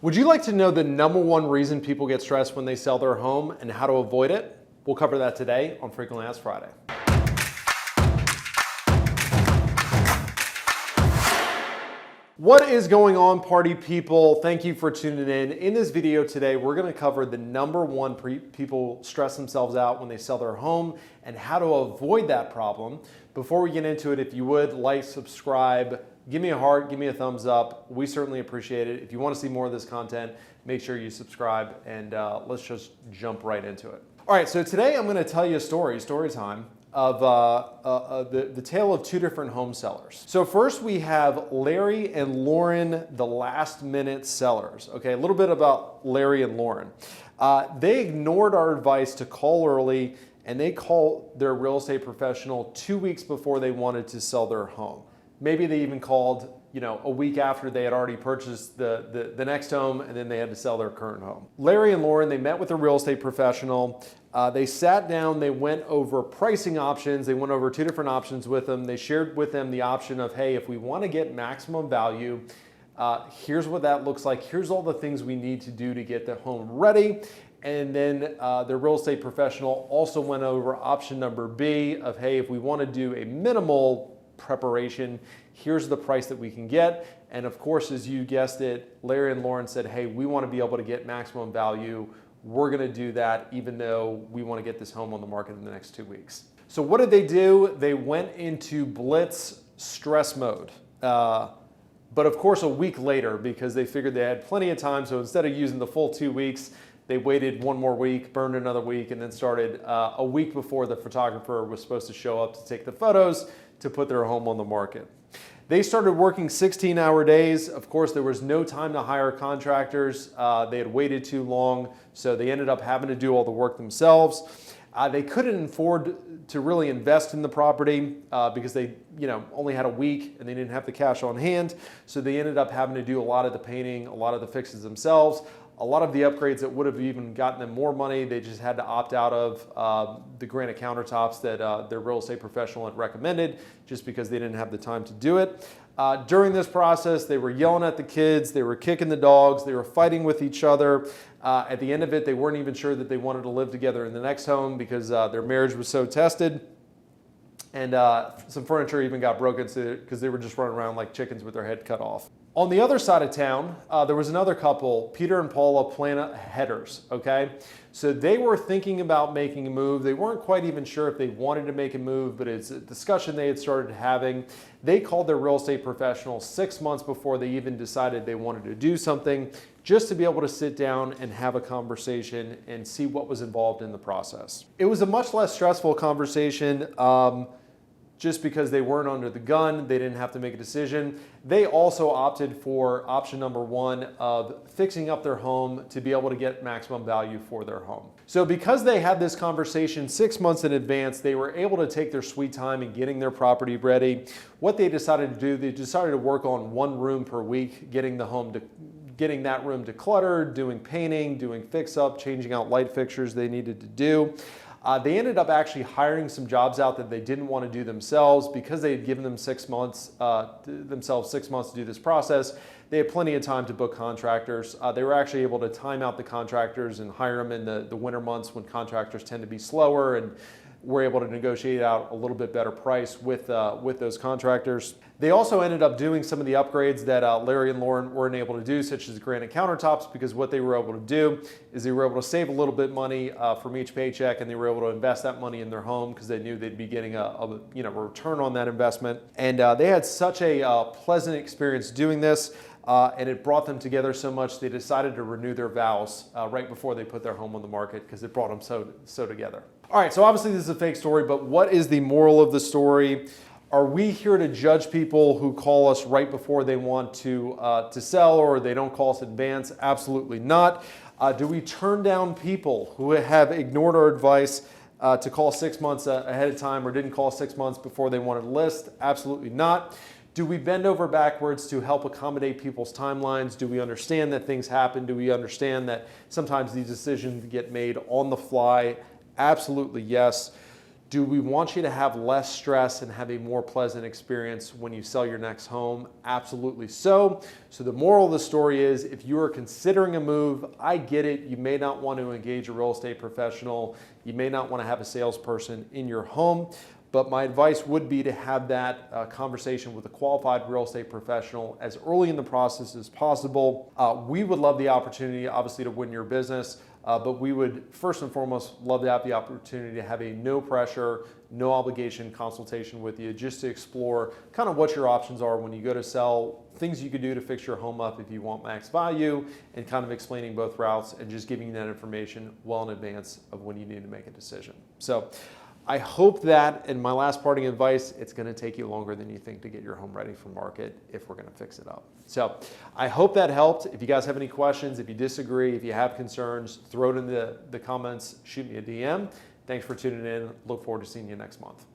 Would you like to know the #1 reason people get stressed when they sell their home and how to avoid it? We'll cover that today on Frequently Asked Friday. What is going on, party people? Thank you for tuning in. In this video today, we're going to cover the #1 people stress themselves out when they sell their home and how to avoid that problem. Before we get into it, if you would like, subscribe, give me a heart, give me a thumbs up. We certainly appreciate it. If you want to see more of this content, make sure you subscribe, and let's just jump right into it. All right, so today I'm going to tell you a story time, of the tale of two different home sellers. So first we have Larry and Lauren, the last minute sellers. Okay, a little bit about Larry and Lauren. They ignored our advice to call early, and they called their real estate professional 2 weeks before they wanted to sell their home. Maybe they even called, a week after they had already purchased the next home, and then they had to sell their current home. Larry and Lauren, they met with a real estate professional. They sat down, they went over pricing options. They went over two different options with them. They shared with them the option of, hey, if we want to get maximum value, here's what that looks like. Here's all the things we need to do to get the home ready. And then the real estate professional also went over option number B of, hey, if we want to do a minimal preparation, here's the price that we can get. And of course, as you guessed it, Larry and Lauren said, hey, we want to be able to get maximum value. We're going to do that even though we want to get this home on the market in the next 2 weeks. So what did they do? They went into blitz stress mode. But of course, a week later, because they figured they had plenty of time. So instead of using the full 2 weeks, they waited one more week, burned another week, and then started a week before the photographer was supposed to show up to take the photos to put their home on the market. They started working 16-hour days. Of course, there was no time to hire contractors. They had waited too long, so they ended up having to do all the work themselves. They couldn't afford to really invest in the property because they only had a week and they didn't have the cash on hand. So they ended up having to do a lot of the painting, a lot of the fixes themselves. A lot of the upgrades that would have even gotten them more money, they just had to opt out of the granite countertops that their real estate professional had recommended just because they didn't have the time to do it. During this process, they were yelling at the kids, they were kicking the dogs, they were fighting with each other. At the end of it, they weren't even sure that they wanted to live together in the next home because their marriage was so tested. And some furniture even got broken because they were just running around like chickens with their head cut off. On the other side of town, there was another couple, Peter and Paula Plana Headers, okay? So they were thinking about making a move. They weren't quite even sure if they wanted to make a move, but it's a discussion they had started having. They called their real estate professional 6 months before they even decided they wanted to do something, just to be able to sit down and have a conversation and see what was involved in the process. It was a much less stressful conversation. Just because they weren't under the gun, they didn't have to make a decision. They also opted for option number 1 of fixing up their home to be able to get maximum value for their home. So because they had this conversation 6 months in advance, they were able to take their sweet time in getting their property ready. What they decided to do, they decided to work on 1 room per week, getting that room decluttered, doing painting, doing fix up, changing out light fixtures they needed to do. They ended up actually hiring some jobs out that they didn't want to do themselves because they had given them 6 months, themselves 6 months to do this process. They had plenty of time to book contractors. They were actually able to time out the contractors and hire them in the winter months when contractors tend to be slower, and were able to negotiate out a little bit better price with those contractors. They also ended up doing some of the upgrades that Larry and Lauren weren't able to do, such as granite countertops, because what they were able to do is they were able to save a little bit money from each paycheck, and they were able to invest that money in their home because they knew they'd be getting a return on that investment. And they had such a pleasant experience doing this. And it brought them together so much they decided to renew their vows right before they put their home on the market because it brought them so together. All right, so obviously this is a fake story, but what is the moral of the story? Are we here to judge people who call us right before they want to sell, or they don't call us in advance? Absolutely not. Do we turn down people who have ignored our advice to call 6 months ahead of time, or didn't call 6 months before they wanted to list? Absolutely not. Do we bend over backwards to help accommodate people's timelines? Do we understand that things happen? Do we understand that sometimes these decisions get made on the fly? Absolutely yes. Do we want you to have less stress and have a more pleasant experience when you sell your next home? Absolutely so. So the moral of the story is, if you are considering a move, I get it. You may not want to engage a real estate professional. You may not want to have a salesperson in your home. But my advice would be to have that conversation with a qualified real estate professional as early in the process as possible. We would love the opportunity, obviously, to win your business. But we would first and foremost love to have the opportunity to have a no pressure, no obligation consultation with you, just to explore kind of what your options are when you go to sell, things you could do to fix your home up if you want max value, and kind of explaining both routes and just giving you that information well in advance of when you need to make a decision. So I hope that, in my last parting advice, it's going to take you longer than you think to get your home ready for market if we're going to fix it up. So I hope that helped. If you guys have any questions, if you disagree, if you have concerns, throw it in the comments, shoot me a DM. Thanks for tuning in. Look forward to seeing you next month.